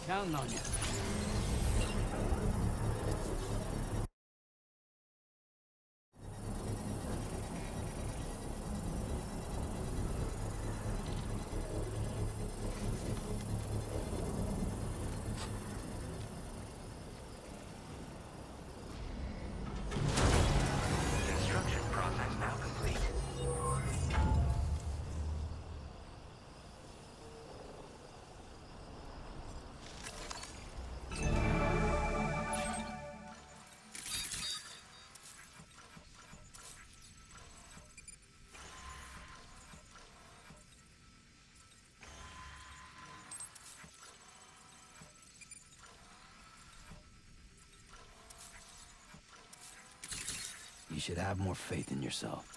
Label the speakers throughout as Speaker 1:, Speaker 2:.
Speaker 1: Counting on you.
Speaker 2: Construction process now complete.
Speaker 1: You should have more faith in yourself.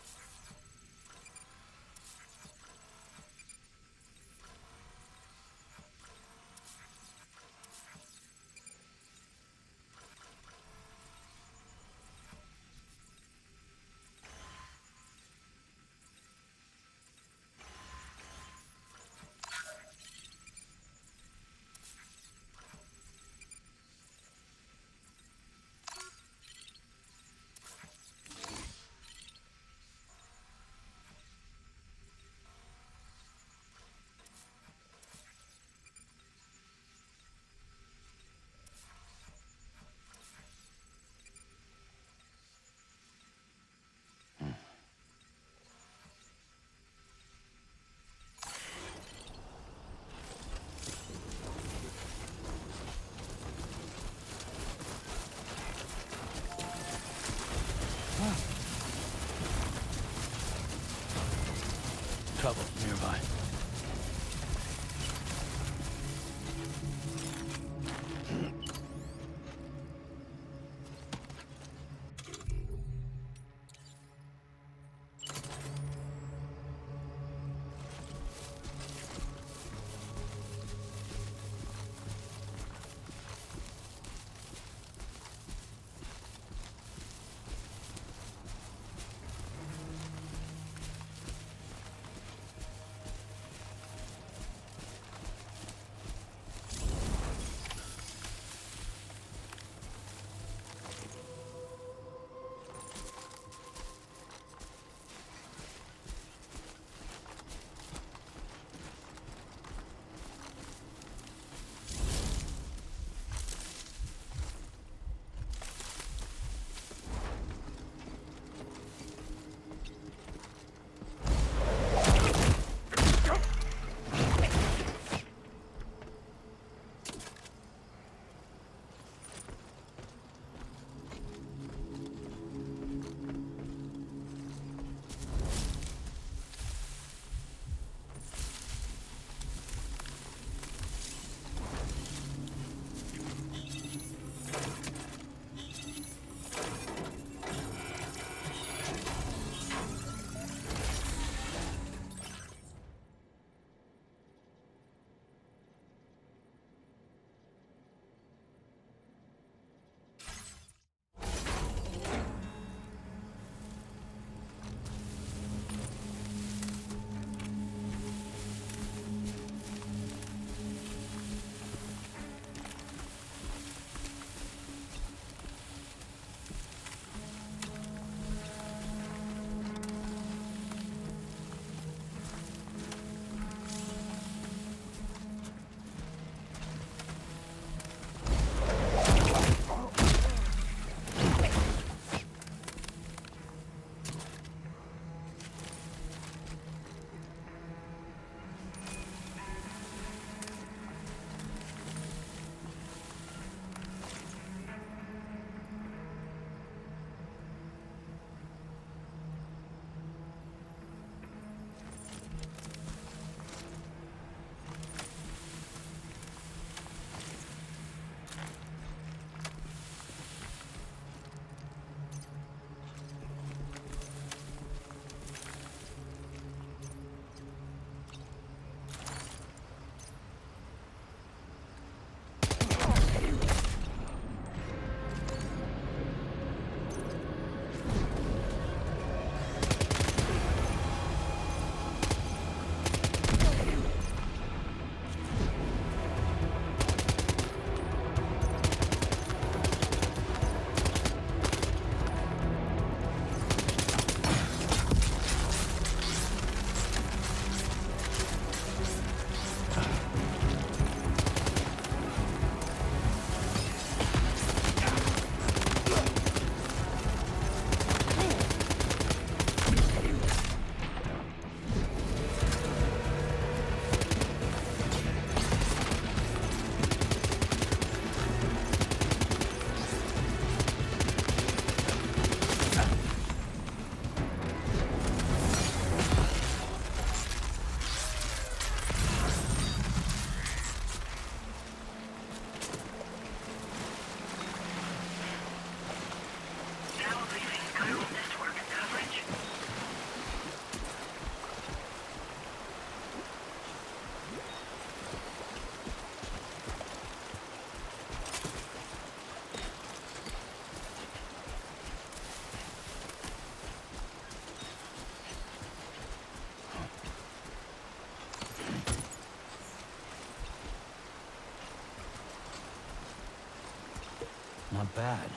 Speaker 1: Not bad.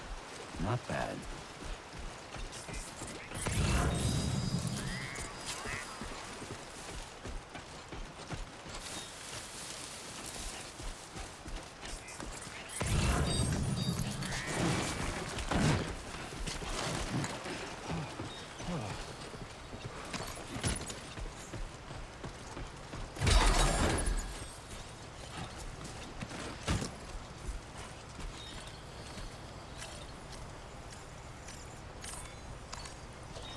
Speaker 1: Not bad.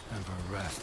Speaker 1: Time for a rest.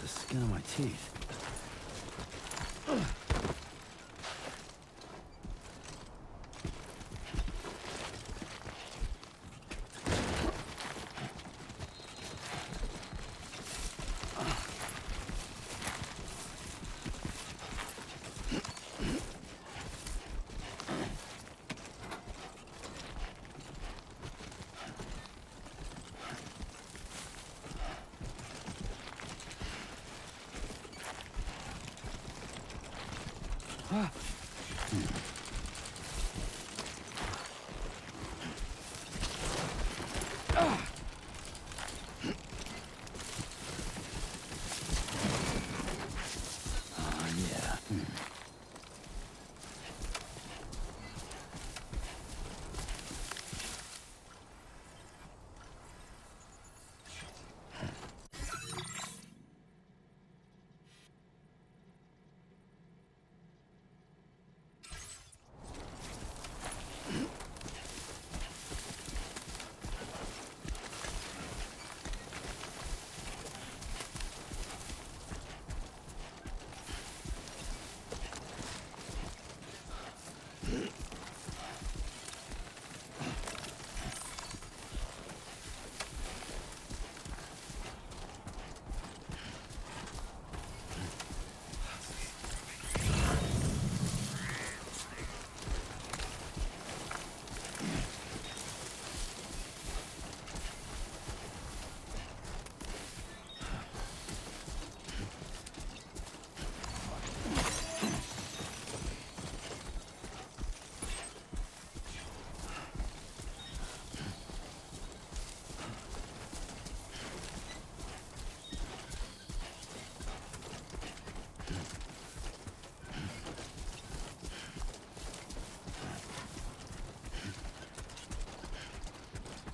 Speaker 1: Skin on my teeth. Yeah.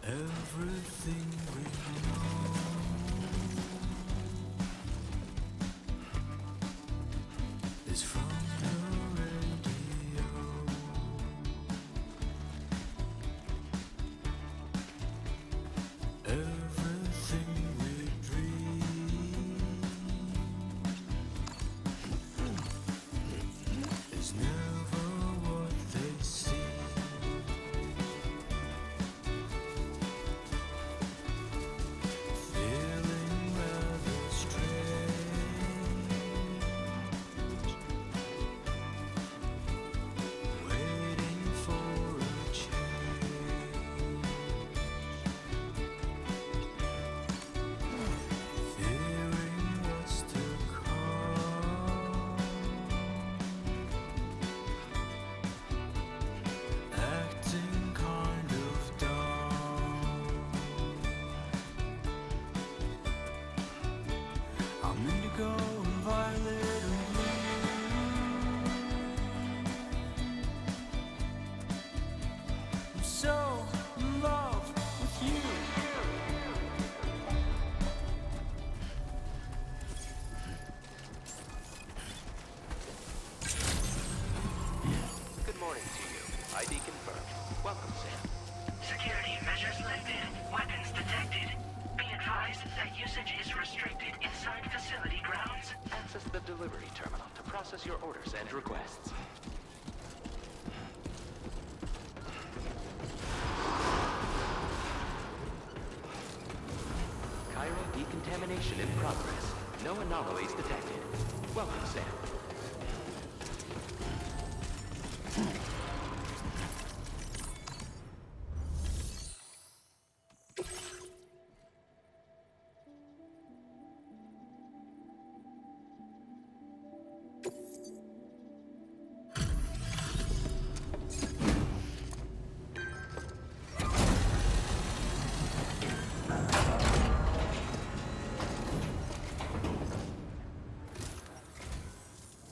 Speaker 3: Everything we know is from the radio. Everything we dream is never what they seem. Feeling rather strange, waiting for a change, fearing what's to come, acting kind of dumb. I'm indigo and violet and blue. I'm so in love with you.
Speaker 2: Good morning to you. ID confirmed. Welcome, Sam.
Speaker 4: Security measures lifted. Weapons detected. Be advised that usage is restricted inside facility grounds.
Speaker 2: Access the delivery terminal to process your orders and requests. Chiral decontamination in progress. No anomalies detected. Welcome, Sam.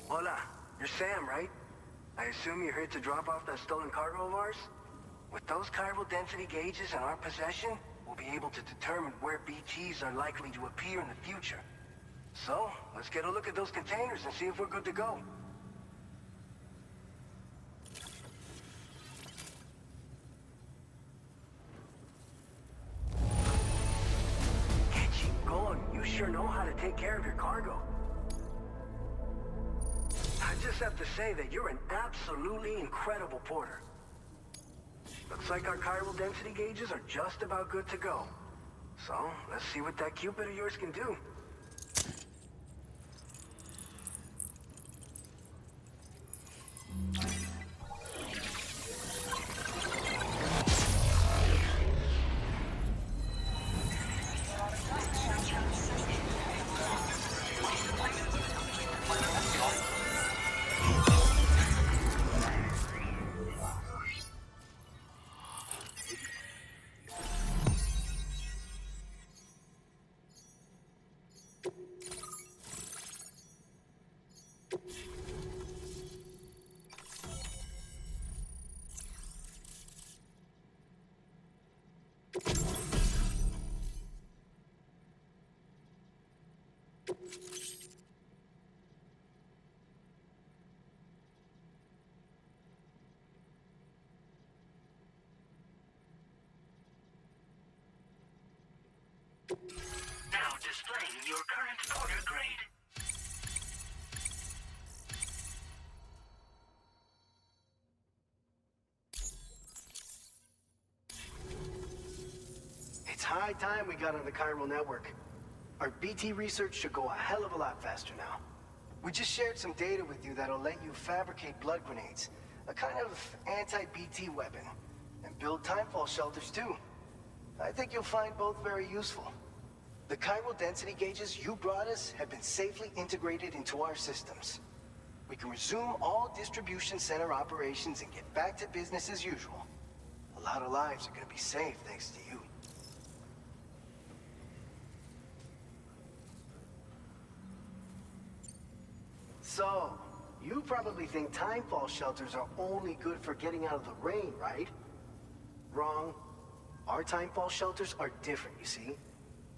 Speaker 5: Hola, you're Sam, right? I assume you're here to drop off that stolen cargo of ours? With those chiral density gauges in our possession, we'll be able to determine where BGs are likely to appear in the future. So, let's get a look at those containers and see if we're good to go. Keep going. You sure know how to take care of your cargo. I just have to say that you're an absolutely incredible porter. Looks like our chiral density gauges are just about good to go. So, let's see what that Cupid of yours can do.
Speaker 4: Now displaying your current porter grade.
Speaker 5: It's high time we got on the chiral network. Our BT research should go a hell of a lot faster now. We just shared some data with you that'll let you fabricate blood grenades, a kind of anti-BT weapon, and build timefall shelters too. I think you'll find both very useful. The chiral density gauges you brought us have been safely integrated into our systems. We can resume all distribution center operations and get back to business as usual. A lot of lives are gonna be saved thanks to you. So, you probably think timefall shelters are only good for getting out of the rain, right? Wrong. Our timefall shelters are different, you see.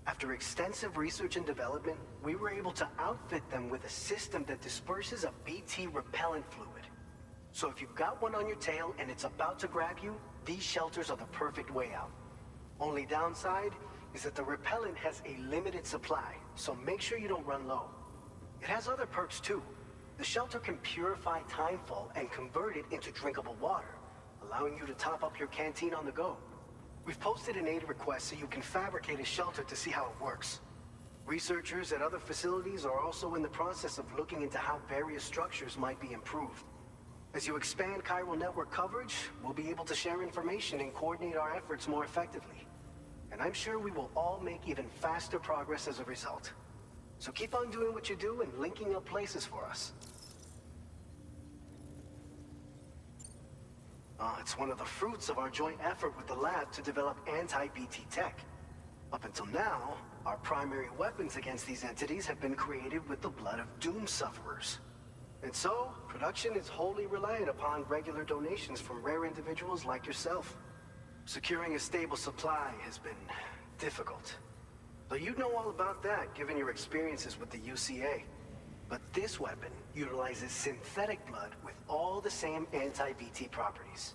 Speaker 5: After extensive research and development, we were able to outfit them with a system that disperses a BT repellent fluid. So if you've got one on your tail and it's about to grab you, these shelters are the perfect way out. Only downside is that the repellent has a limited supply, so make sure you don't run low. It has other perks too. The shelter can purify timefall and convert it into drinkable water, allowing you to top up your canteen on the go. We've posted an aid request so you can fabricate a shelter to see how it works. Researchers at other facilities are also in the process of looking into how various structures might be improved. As you expand chiral network coverage, we'll be able to share information and coordinate our efforts more effectively. And I'm sure we will all make even faster progress as a result. So keep on doing what you do and linking up places for us. It's one of the fruits of our joint effort with the lab to develop anti-BT tech. Up until now, our primary weapons against these entities have been created with the blood of doom sufferers. And so, production is wholly reliant upon regular donations from rare individuals like yourself. Securing a stable supply has been difficult. Though you'd know all about that, given your experiences with the UCA. But this weapon utilizes synthetic blood with all the same anti-BT properties.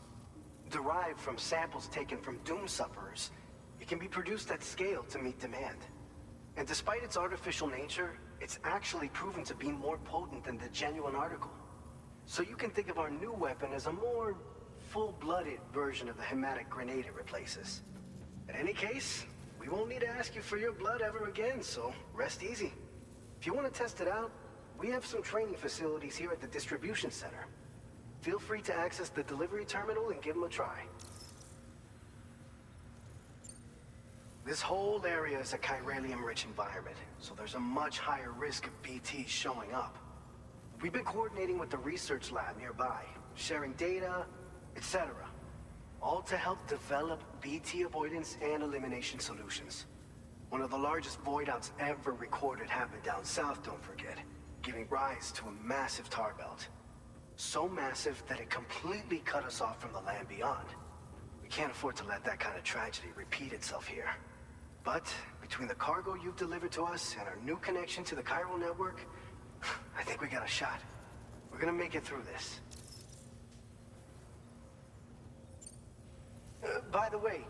Speaker 5: Derived from samples taken from doom sufferers, it can be produced at scale to meet demand. And despite its artificial nature, it's actually proven to be more potent than the genuine article. So you can think of our new weapon as a more full-blooded version of the hematic grenade it replaces. In any case, we won't need to ask you for your blood ever again, so rest easy. If you want to test it out, we have some training facilities here at the distribution center. Feel free to access the delivery terminal and give them a try. This whole area is a chiralium-rich environment, so there's a much higher risk of BTs showing up. We've been coordinating with the research lab nearby, sharing data, etc. All to help develop BT avoidance and elimination solutions. One of the largest void outs ever recorded happened down south, don't forget, giving rise to a massive tar belt. So massive that it completely cut us off from the land beyond. We can't afford to let that kind of tragedy repeat itself here. But between the cargo you've delivered to us and our new connection to the chiral network, I think we got a shot. We're gonna make it through this. By the way,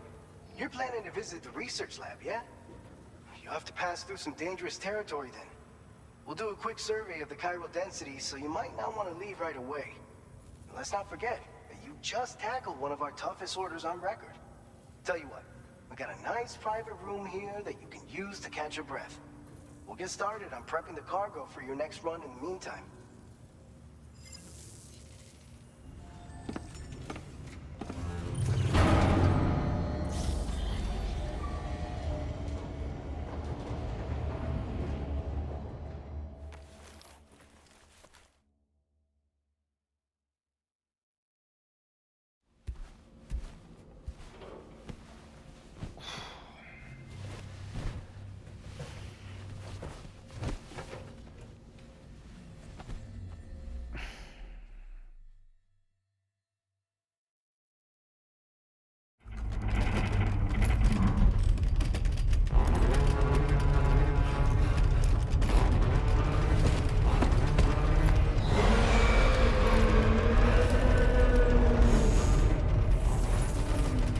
Speaker 5: you're planning to visit the research lab, yeah? You'll have to pass through some dangerous territory then. We'll do a quick survey of the chiral density, so you might not want to leave right away. And let's not forget that you just tackled one of our toughest orders on record. Tell you what, we got a nice private room here that you can use to catch your breath. We'll get started on prepping the cargo for your next run in the meantime.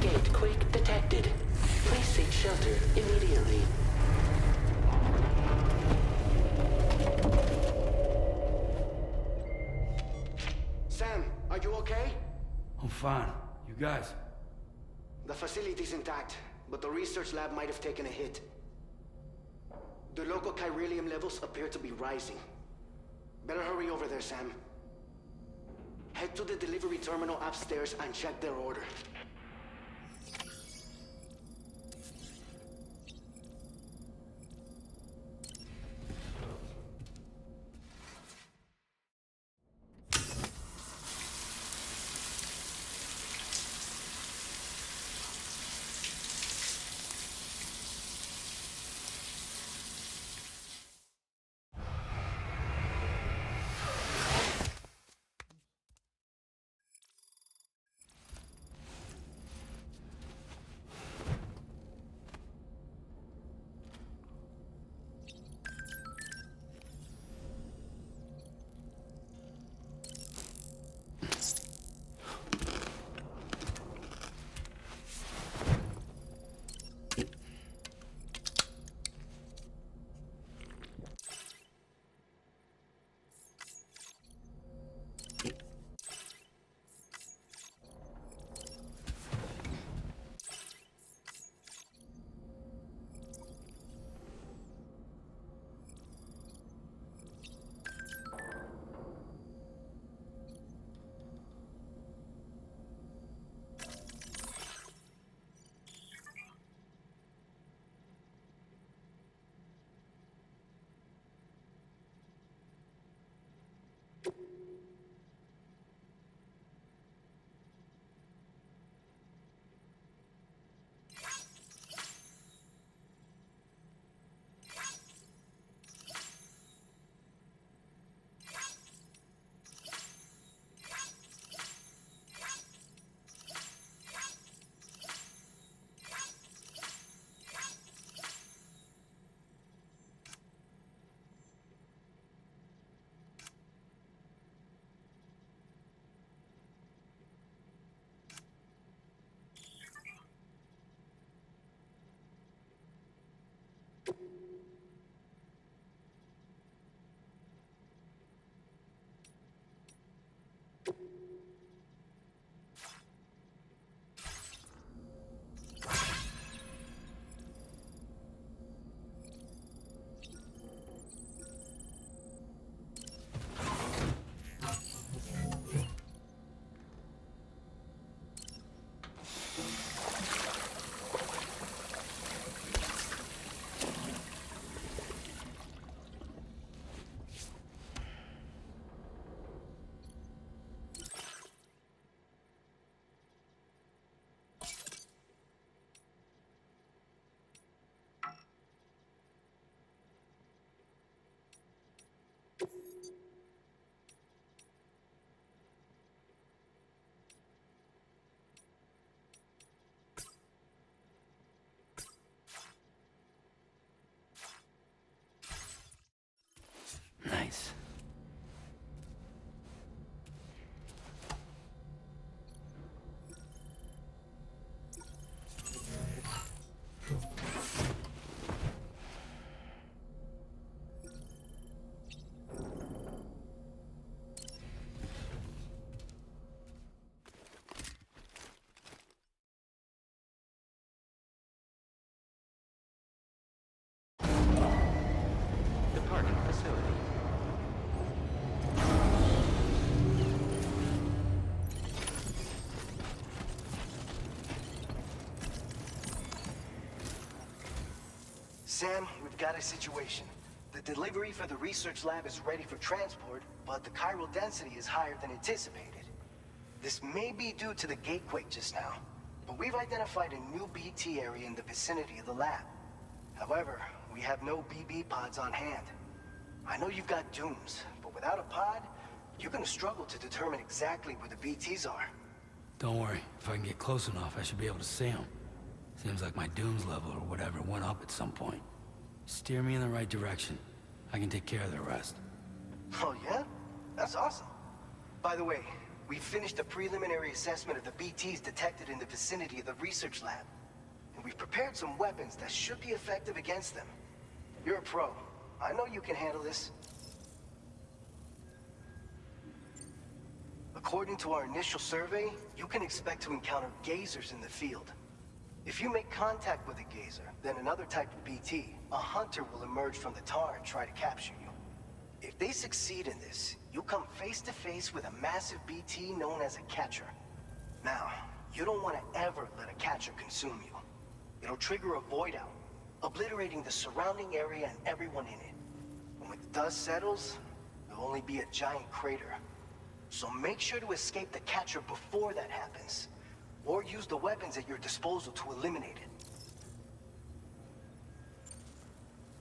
Speaker 2: Gate quake detected. Please seek shelter immediately.
Speaker 1: fine. You guys?
Speaker 6: The facility's intact, but the research lab might have taken a hit. The local chiralium levels appear to be rising. Better hurry over there, Sam. Head to the delivery terminal upstairs and check their order.
Speaker 1: Nice.
Speaker 2: Departing facility.
Speaker 6: Sam, we've got a situation. The delivery for the research lab is ready for transport, but the chiral density is higher than anticipated. This may be due to the gatequake just now, but we've identified a new BT area in the vicinity of the lab. However, we have no BB pods on hand. I know you've got dooms, but without a pod, you're gonna struggle to determine exactly where the BTs are.
Speaker 1: Don't worry. If I can get close enough, I should be able to see them. Seems like my dooms level or whatever went up at some point. Steer me in the right direction. I can take care of the rest.
Speaker 6: Oh yeah? That's awesome. By the way, we finished a preliminary assessment of the BTs detected in the vicinity of the research lab. And we've prepared some weapons that should be effective against them. You're a pro. I know you can handle this. According to our initial survey, you can expect to encounter gazers in the field. If you make contact with a gazer, then another type of BT, a hunter will emerge from the tar and try to capture you. If they succeed in this, you'll come face to face with a massive BT known as a catcher. Now, you don't want to ever let a catcher consume you. It'll trigger a void out, obliterating the surrounding area and everyone in it. And when the dust settles, there'll only be a giant crater. So make sure to escape the catcher before that happens, or use the weapons at your disposal to eliminate it.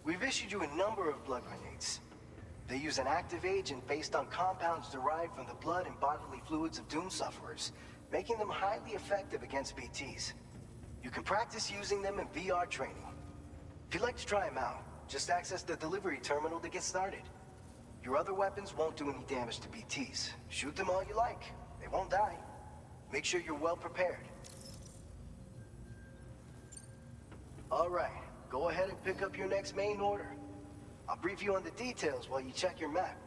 Speaker 6: We've issued you a number of blood grenades. They use an active agent based on compounds derived from the blood and bodily fluids of Doom sufferers, making them highly effective against BTs. You can practice using them in VR training. If you'd like to try them out, just access the delivery terminal to get started. Your other weapons won't do any damage to BTs. Shoot them all you like. They won't die. Make sure you're well prepared. All right, go ahead and pick up your next main order. I'll brief you on the details while you check your map.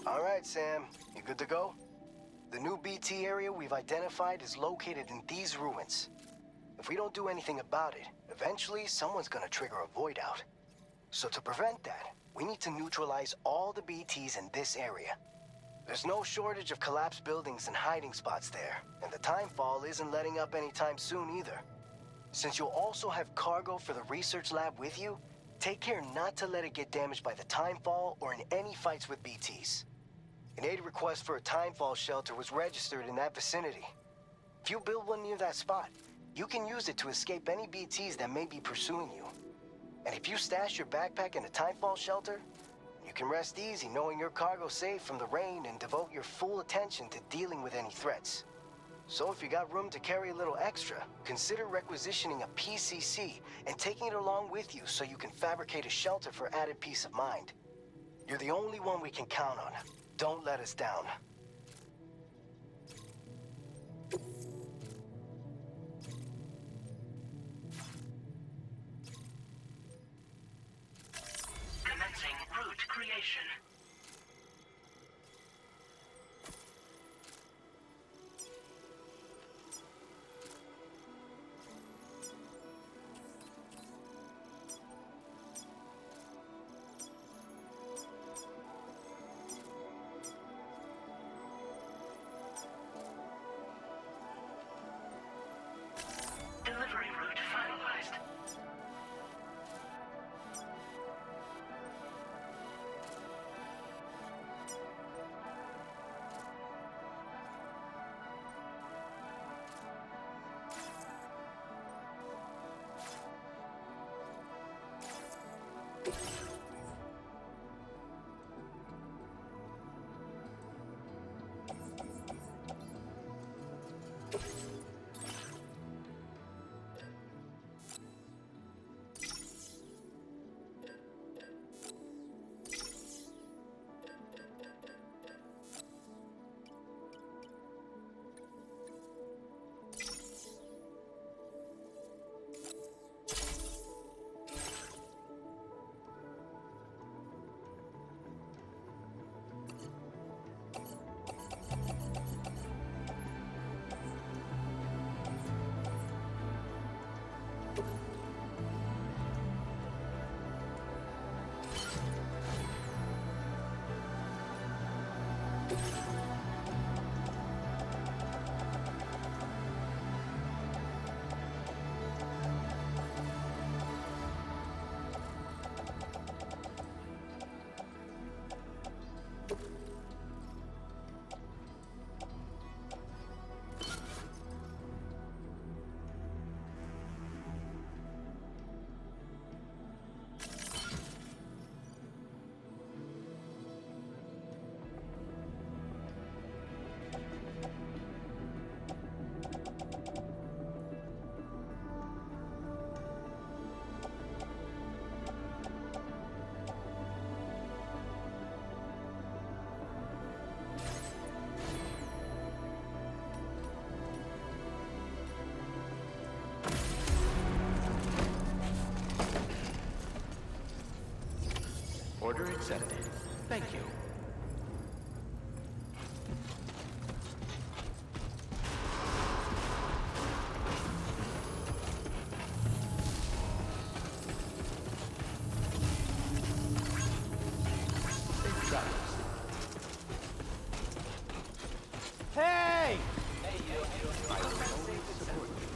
Speaker 6: All right, Sam. You good to go? The new BT area we've identified is located in these ruins. If we don't do anything about it, eventually someone's gonna trigger a void out. So to prevent that, we need to neutralize all the BTs in this area. There's no shortage of collapsed buildings and hiding spots there, and the timefall isn't letting up anytime soon either. Since you'll also have cargo for the research lab with you, take care not to let it get damaged by the timefall or in any fights with BTs. An aid request for a timefall shelter was registered in that vicinity. If you build one near that spot, you can use it to escape any BTs that may be pursuing you. And if you stash your backpack in a timefall shelter, you can rest easy knowing your cargo's safe from the rain and devote your full attention to dealing with any threats. So if you got room to carry a little extra, consider requisitioning a PCC and taking it along with you so you can fabricate a shelter for added peace of mind. You're the only one we can count on. Don't let us down.
Speaker 4: Commencing route creation. Delivery route finalized.
Speaker 2: Order accepted. Thank you. Safe travels.
Speaker 7: Hey!
Speaker 2: I will always support you.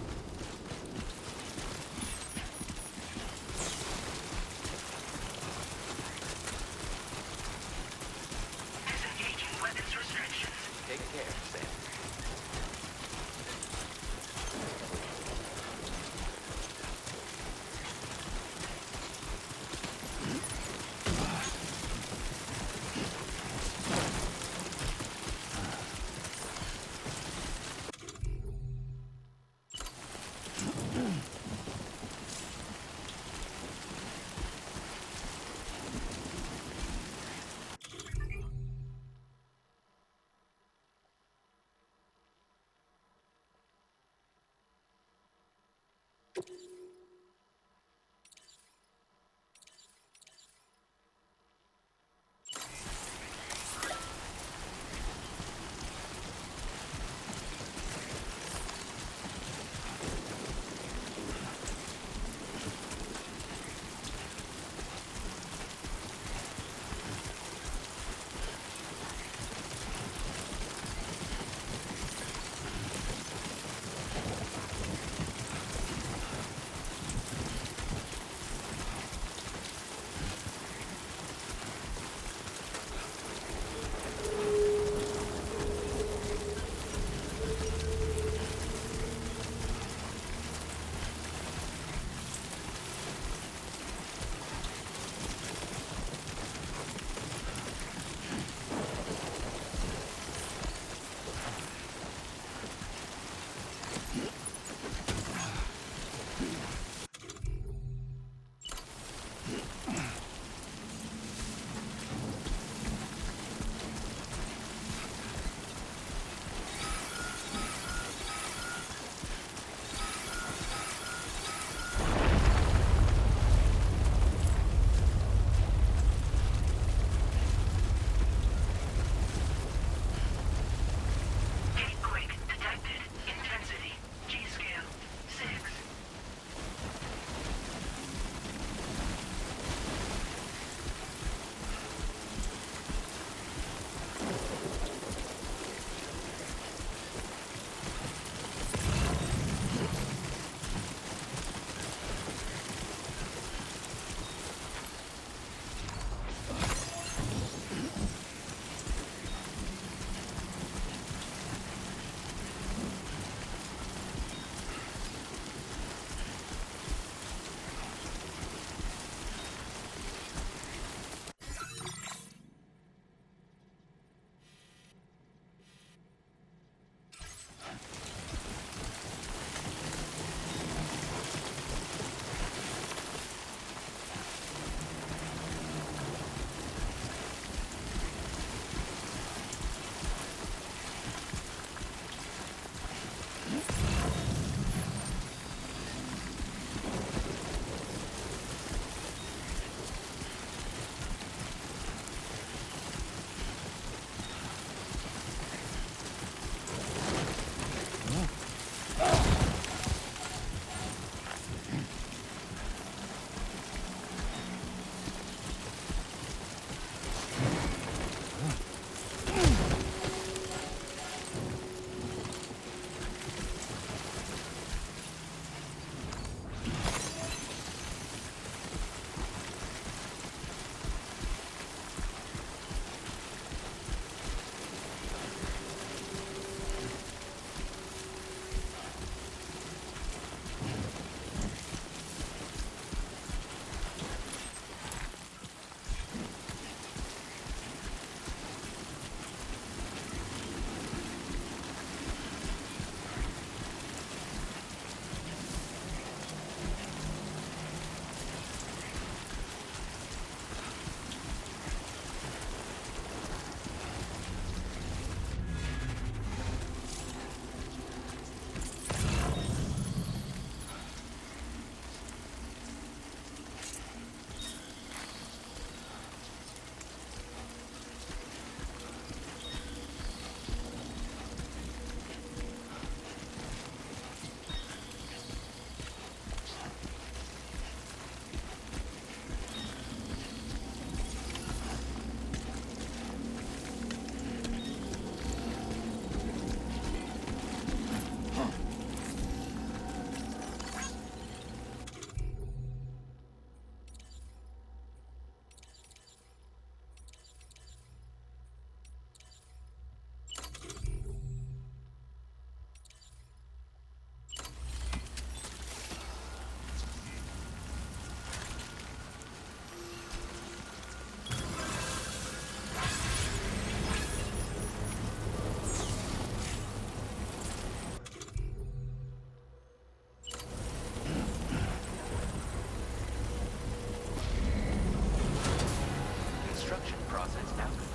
Speaker 2: Construction process now complete.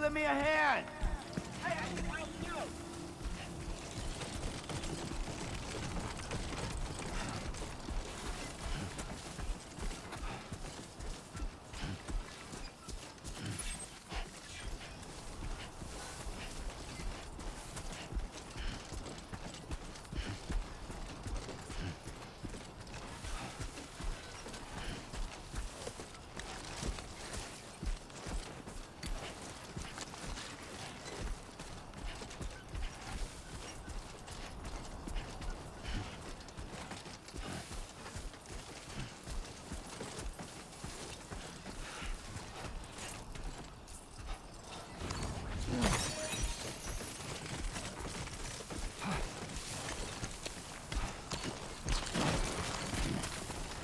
Speaker 7: lend me a hand?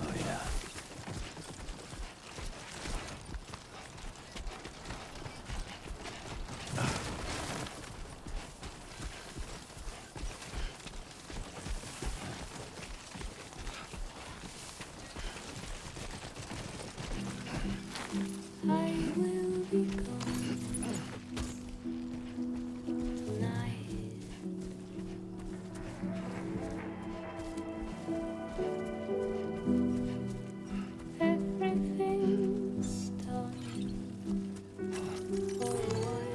Speaker 1: Oh, yeah.
Speaker 8: I will be gone tonight. Everything's done for a while,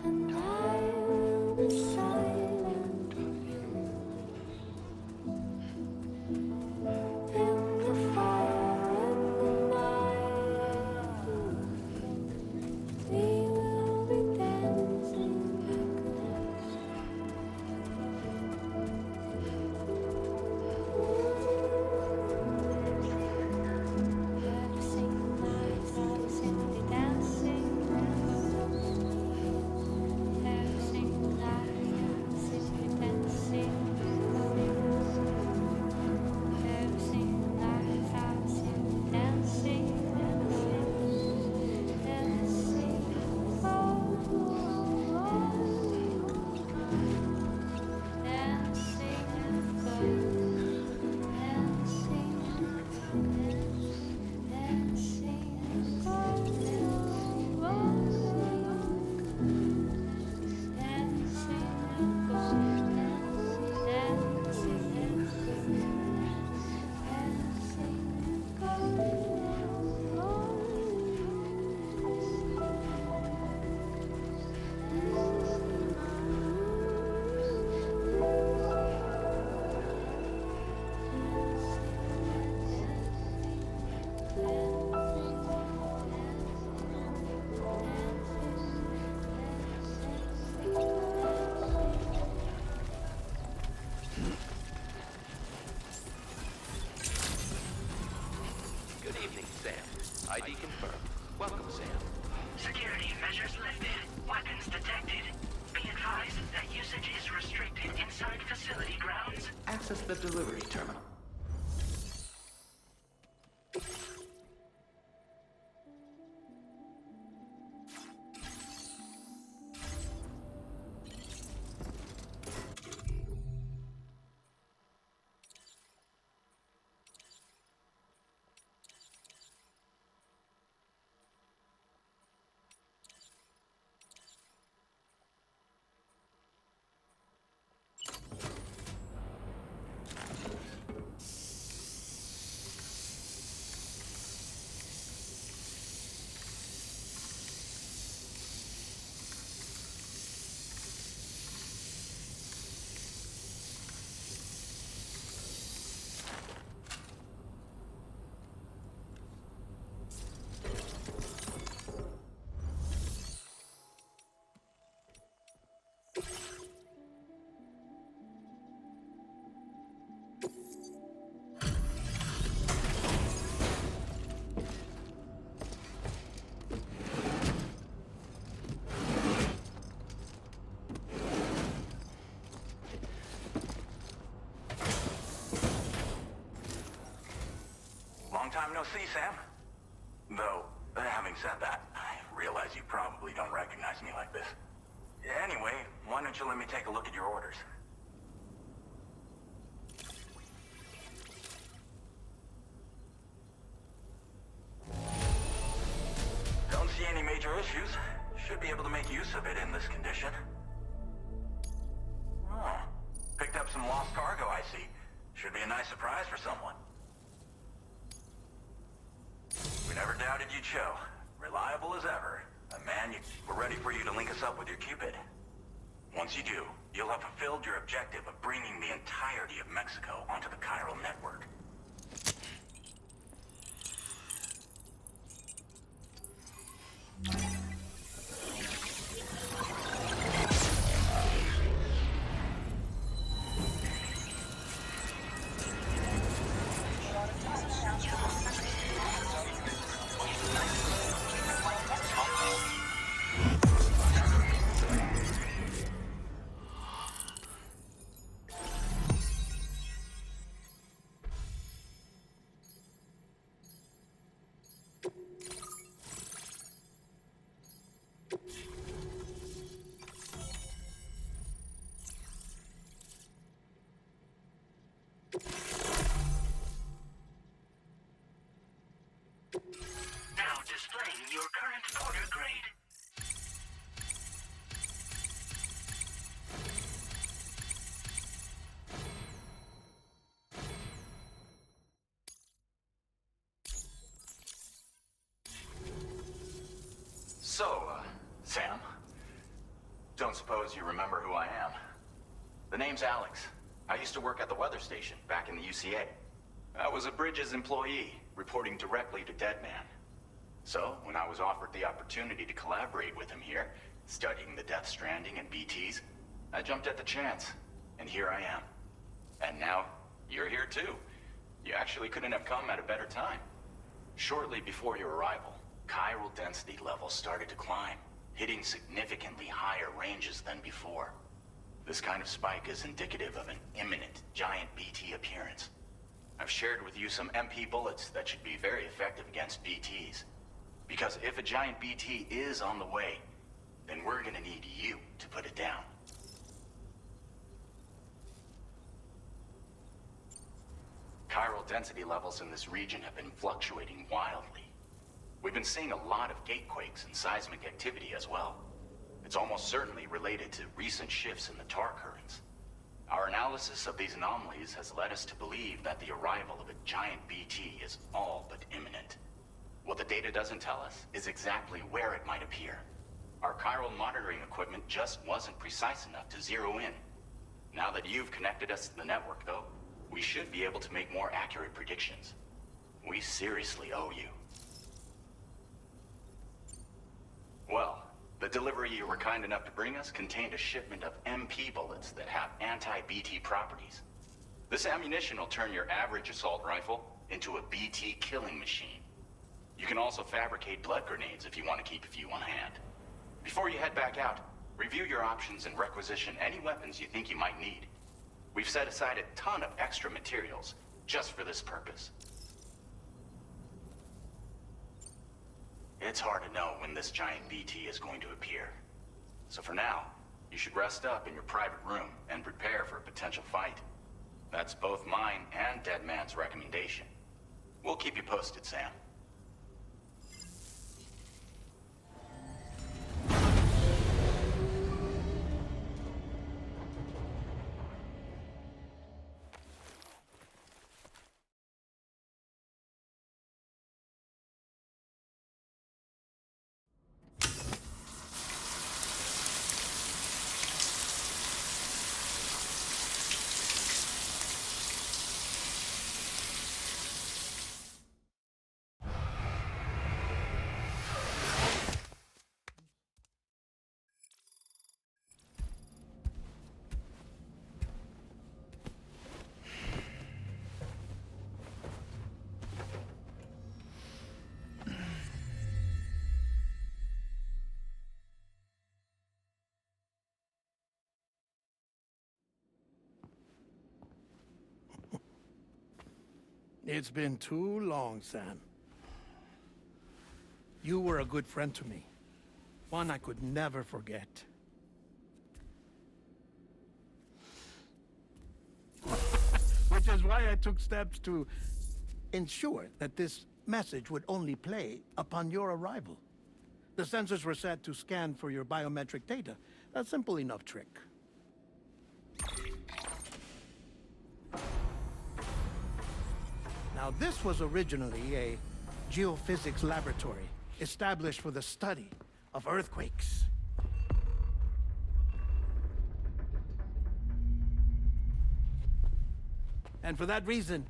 Speaker 8: and I will be silent with you in the fire in the night. We will be dancing backwards. Dancing lights are simply dancing. Dancing lights are simply dancing. Dancing lights are simply dancing. Dancing, oh, dancing,
Speaker 2: Good evening, Sam. ID confirmed. Welcome, Sam.
Speaker 4: Security measures lifted. Weapons detected. Be advised that usage is restricted inside facility grounds.
Speaker 2: Access the delivery terminal.
Speaker 5: Long time no see, Sam. Though, having said that, I realize you probably don't recognize me like this. Anyway, why don't you let me take a look at your orders?
Speaker 9: mission? Oh, picked up some lost cargo, I see. Should be a nice surprise for someone. We never doubted you'd show. Reliable as ever. We're ready for you to link us up with your Cupid. Once you do, you'll have fulfilled your objective of bringing the entirety of Mexico onto the chiral network.
Speaker 4: Now displaying your current order grade.
Speaker 9: So, Sam, don't suppose you remember who I am? The name's Alex. I used to work at the weather station back in the UCA. I was a Bridges employee, reporting directly to Deadman. So, when I was offered the opportunity to collaborate with him here, studying the Death Stranding and BTs, I jumped at the chance, and here I am. And now, you're here too. You actually couldn't have come at a better time. Shortly before your arrival, chiral density levels started to climb, hitting significantly higher ranges than before. This kind of spike is indicative of an imminent giant BT appearance. I've shared with you some MP bullets that should be very effective against BTs. Because if a giant BT is on the way, then we're gonna need you to put it down. Chiral density levels in this region have been fluctuating wildly. We've been seeing a lot of gatequakes and seismic activity as well. It's almost certainly related to recent shifts in the tar currents. Our analysis of these anomalies has led us to believe that the arrival of a giant BT is all but imminent. What the data doesn't tell us is exactly where it might appear. Our chiral monitoring equipment just wasn't precise enough to zero in. Now that you've connected us to the network, though, we should be able to make more accurate predictions. We seriously owe you. Well, the delivery you were kind enough to bring us contained a shipment of MP bullets that have anti-BT properties. This ammunition will turn your average assault rifle into a BT killing machine. You can also fabricate blood grenades if you want to keep a few on hand. Before you head back out, review your options and requisition any weapons you think you might need. We've set aside a ton of extra materials just for this purpose. It's hard to know when this giant BT is going to appear. So for now, you should rest up in your private room and prepare for a potential fight. That's both mine and Deadman's recommendation. We'll keep you posted, Sam.
Speaker 10: It's been too long, Sam. You were a good friend to me. One I could never forget. Which is why I took steps to ensure that this message would only play upon your arrival. The sensors were set to scan for your biometric data, A simple enough trick. Now, this was originally a geophysics laboratory established for the study of earthquakes. And for that reason,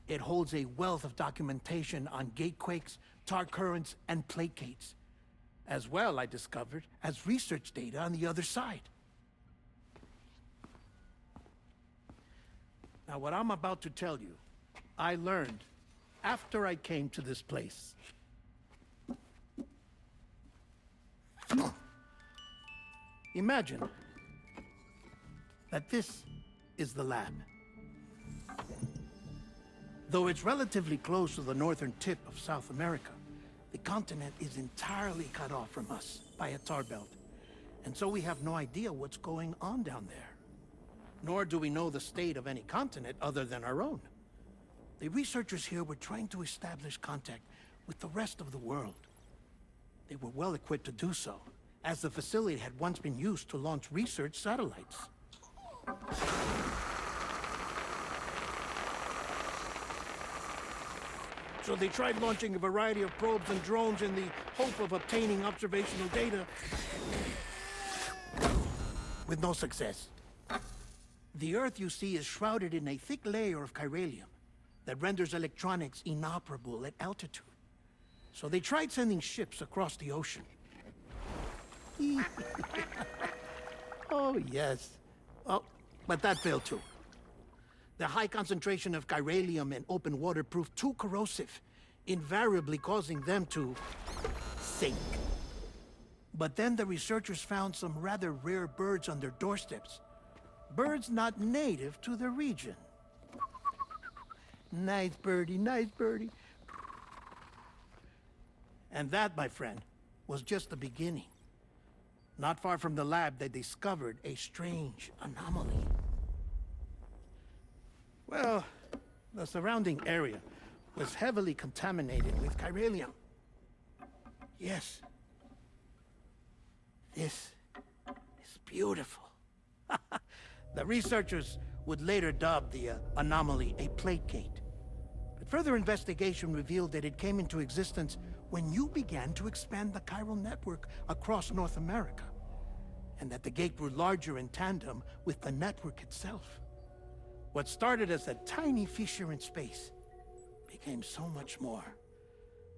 Speaker 10: it holds a wealth of documentation on gatequakes, tar currents, and placates. As well, I discovered, as research data on the other side. Now, what I'm about to tell you, I learned after I came to this place. Imagine that this is the lab. Though it's relatively close to the northern tip of South America, the continent is entirely cut off from us by a tar belt. And so we have no idea what's going on down there. Nor do we know the state of any continent other than our own. The researchers here were trying to establish contact with the rest of the world. They were well equipped to do so, as the facility had once been used to launch research satellites. So they tried launching a variety of probes and drones in the hope of obtaining observational data, with no success. The Earth, you see, is shrouded in a thick layer of chiralium that renders electronics inoperable at altitude. So they tried sending ships across the ocean. Oh, yes. Oh, but that failed too. The high concentration of chiralium in open water proved too corrosive, invariably causing them to sink. But then the researchers found some rather rare birds on their doorsteps. Birds not native to the region. Nice birdie, nice birdie. And that, my friend, was just the beginning. Not far from the lab, they discovered a strange anomaly. Well, the surrounding area was heavily contaminated with chiralium. Yes. This is beautiful. The researchers would later dub the anomaly a plate gate. But further investigation revealed that it came into existence when you began to expand the chiral network across North America, and that the gate grew larger in tandem with the network itself. What started as a tiny fissure in space became so much more.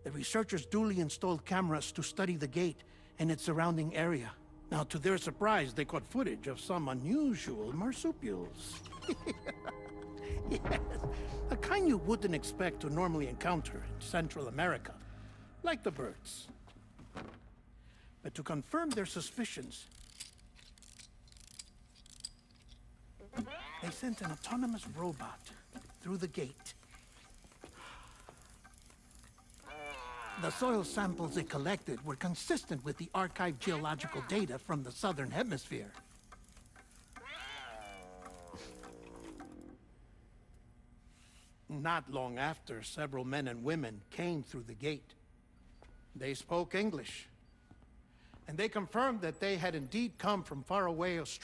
Speaker 10: The researchers duly installed cameras to study the gate and its surrounding area. Now, to their surprise, they caught footage of some unusual marsupials. Yes, a kind you wouldn't expect to normally encounter in Central America, like the birds. But to confirm their suspicions, they sent an autonomous robot through the gate. The soil samples it collected were consistent with the archived geological data from the southern hemisphere. Not long after, several men and women came through the gate. They spoke English, and they confirmed that they had indeed come from faraway Australia.